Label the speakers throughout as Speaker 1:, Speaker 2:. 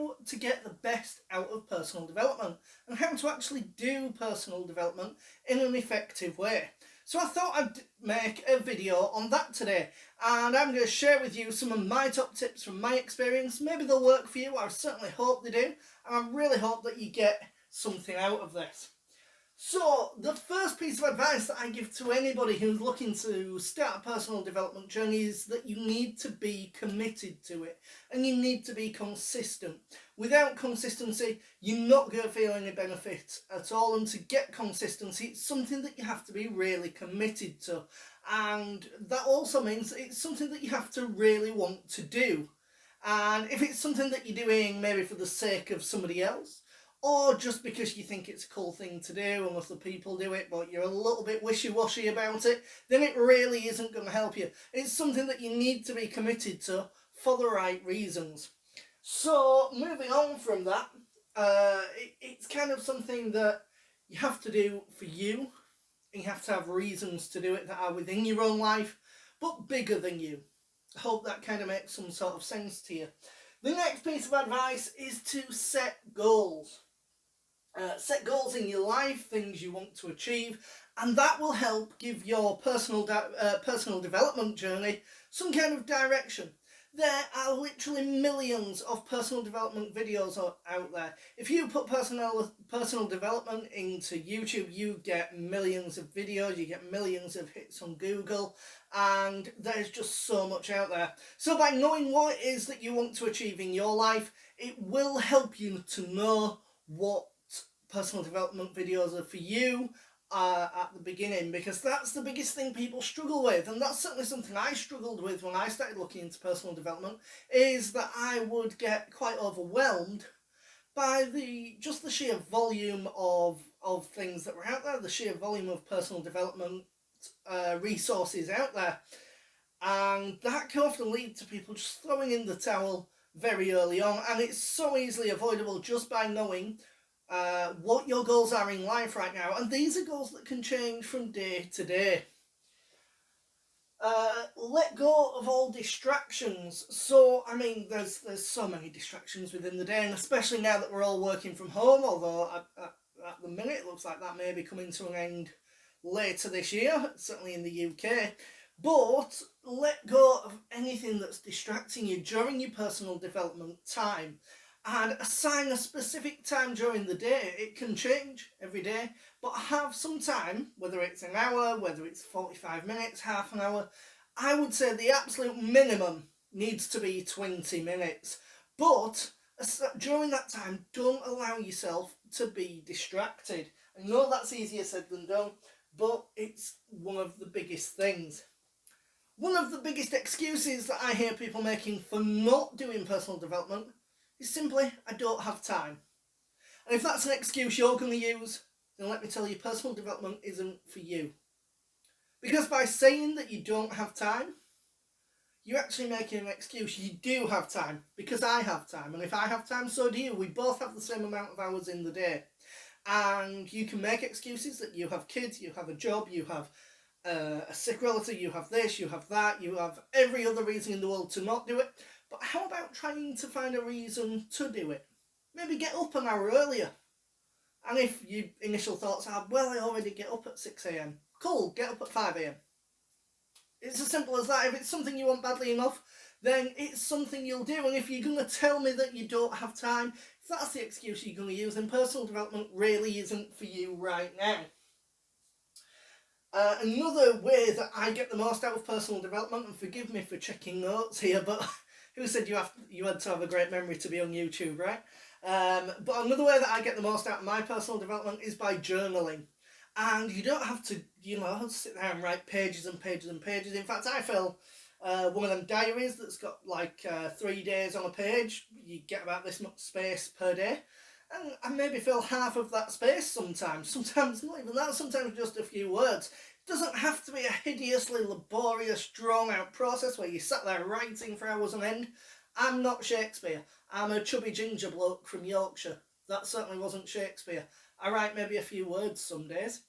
Speaker 1: how to get the best out of personal development and how to actually do personal development in an effective way. So I thought I'd make a video on that today, and I'm going to share with you some of my top tips from my experience. Maybe they'll work for you, I certainly hope they do, and I really hope that you get something out of this. So the first piece of advice that I give to anybody who's looking to start a personal development journey is that you need to be committed to it and you need to be consistent. Without consistency, you're not going to feel any benefit at all, and to get consistency, it's something that you have to be really committed to, and that also means that it's something that you have to really want to do. And if it's something that you're doing maybe for the sake of somebody else, or just because you think it's a cool thing to do and other people do it, but you're a little bit wishy-washy about it, then it really isn't going to help you. It's something that you need to be committed to for the right reasons. So moving on from that, it's kind of something that you have to do for you. You have to have reasons to do it that are within your own life, but bigger than you. I hope that kind of makes some sort of sense to you. The next piece of advice is to set goals. Set goals in your life, things you want to achieve, and that will help give your personal development journey some kind of direction. There are literally millions of personal development videos out there. If you put personal development into YouTube, you get millions of videos, you get millions of hits on Google, and there's just so much out there. So by knowing what it is that you want to achieve in your life, it will help you to know what personal development videos are for you at the beginning, because that's the biggest thing people struggle with, and that's certainly something I struggled with when I started looking into personal development, is that I would get quite overwhelmed by the sheer volume of things that were out there, the sheer volume of personal development resources out there, and that can often lead to people just throwing in the towel very early on, and it's so easily avoidable just by knowing what your goals are in life right now, and these are goals that can change from day to day. Let go of all distractions. So I mean, there's so many distractions within the day, and especially now that we're all working from home, although at the minute it looks like that may be coming to an end later this year, certainly in the UK. But let go of anything that's distracting you during your personal development time, and assign a specific time during the day. It can change every day, but have some time, whether it's an hour, whether it's 45 minutes, half an hour. I would say the absolute minimum needs to be 20 minutes. But during that time, don't allow yourself to be distracted. I know that's easier said than done, but it's one of the biggest things. One of the biggest excuses that I hear people making for not doing personal development is simply, I don't have time. And if that's an excuse you're going to use, then let me tell you, personal development isn't for you. Because by saying that you don't have time, you're actually making an excuse. You do have time, because I have time, and if I have time, so do you. We both have the same amount of hours in the day. And you can make excuses that you have kids, you have a job, you have a sick relative, you have this, you have that, you have every other reason in the world to not do it. But how about trying to find a reason to do it? Maybe get up an hour earlier. And if your initial thoughts are, well, I already get up at 6 a.m. Cool, get up at 5 a.m. It's as simple as that. If it's something you want badly enough, then it's something you'll do. And if you're going to tell me that you don't have time, if that's the excuse you're going to use, then personal development really isn't for you right now. Another way that I get the most out of personal development, and forgive me for checking notes here, but who said you had to have a great memory to be on YouTube, right? But another way that I get the most out of my personal development is by journaling. And you don't have to, sit there and write pages and pages and pages. In fact, I fill one of them diaries that's got like 3 days on a page. You get about this much space per day. And I maybe fill half of that space sometimes. Sometimes not even that, sometimes just a few words. It doesn't have to be a hideously laborious, drawn-out process where you sat there writing for hours on end. I'm not Shakespeare. I'm a chubby ginger bloke from Yorkshire. That certainly wasn't Shakespeare. I write maybe a few words some days.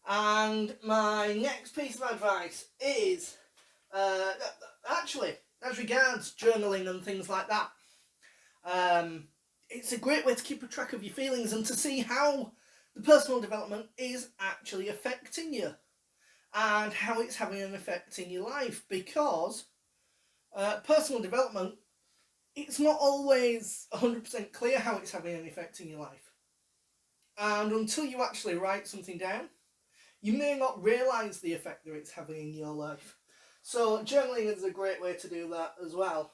Speaker 1: And my next piece of advice is, actually, as regards journaling and things like that, it's a great way to keep a track of your feelings and to see how the personal development is actually affecting you and how it's having an effect in your life, because personal development, it's not always 100% clear how it's having an effect in your life. And until you actually write something down, you may not realise the effect that it's having in your life. So journaling is a great way to do that as well.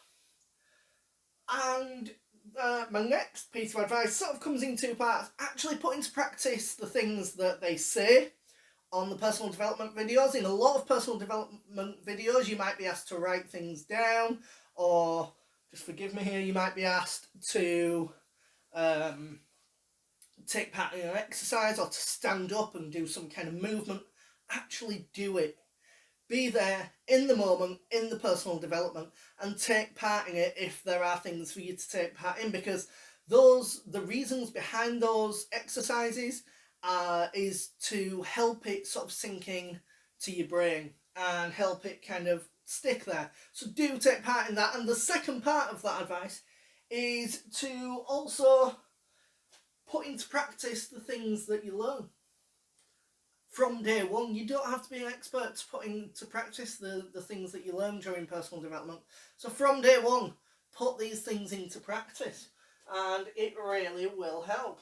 Speaker 1: And my next piece of advice sort of comes in two parts. Actually put into practice the things that they say on the personal development videos. In a lot of personal development videos, you might be asked to write things down, or, just forgive me here, you might be asked to take part in an exercise or to stand up and do some kind of movement. Actually do it. Be there in the moment, in the personal development, and take part in it if there are things for you to take part in, because the reasons behind those exercises is to help it sort of sink in to your brain and help it kind of stick there. So do take part in that. And the second part of that advice is to also put into practice the things that you learn. From day one, you don't have to be an expert to put into practice the things that you learn during personal development. So from day one, put these things into practice and it really will help.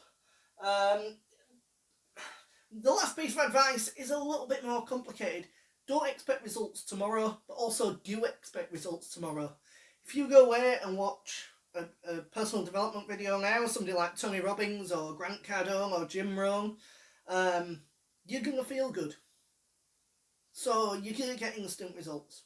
Speaker 1: The last piece of advice is a little bit more complicated. Don't expect results tomorrow, but also do expect results tomorrow. If you go away and watch a personal development video now, somebody like Tony Robbins or Grant Cardone or Jim Rohn, you're going to feel good. So you're going to get instant results.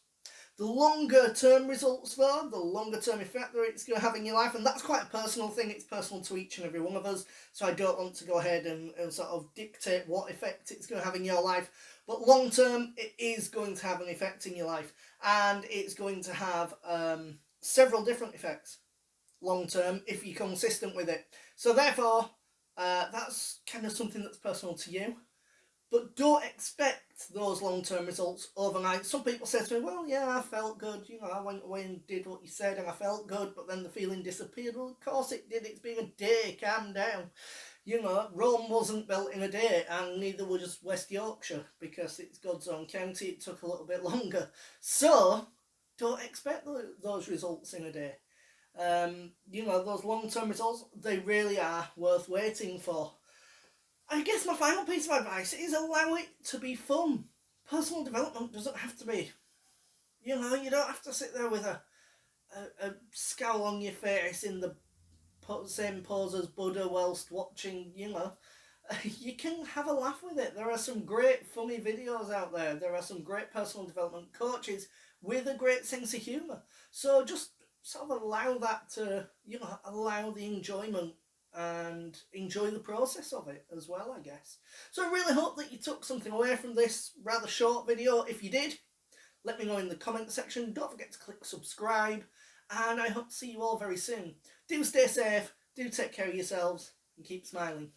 Speaker 1: The longer term results though, the longer term effect that it's going to have in your life, and that's quite a personal thing, it's personal to each and every one of us, so I don't want to go ahead and sort of dictate what effect it's going to have in your life, but long term it is going to have an effect in your life, and it's going to have several different effects long term if you're consistent with it. So therefore, that's kind of something that's personal to you. But don't expect those long-term results overnight. Some people say to me, well, yeah, I felt good. I went away and did what you said and I felt good, but then the feeling disappeared. Well, of course it did. It's been a day. Calm down. Rome wasn't built in a day, and neither was West Yorkshire, because it's God's own county. It took a little bit longer. So don't expect those results in a day. Those long-term results, they really are worth waiting for. I guess my final piece of advice is allow it to be fun. Personal development doesn't have to be, you don't have to sit there with a scowl on your face in the same pose as Buddha whilst watching, You can have a laugh with it. There are some great funny videos out there. There are some great personal development coaches with a great sense of humour. So just sort of allow that to, allow the enjoyment and enjoy the process of it as well, I guess. So I really hope that you took something away from this rather short video. If you did, let me know in the comment section. Don't forget to click subscribe, and I hope to see you all very soon. Do stay safe, do take care of yourselves, and keep smiling.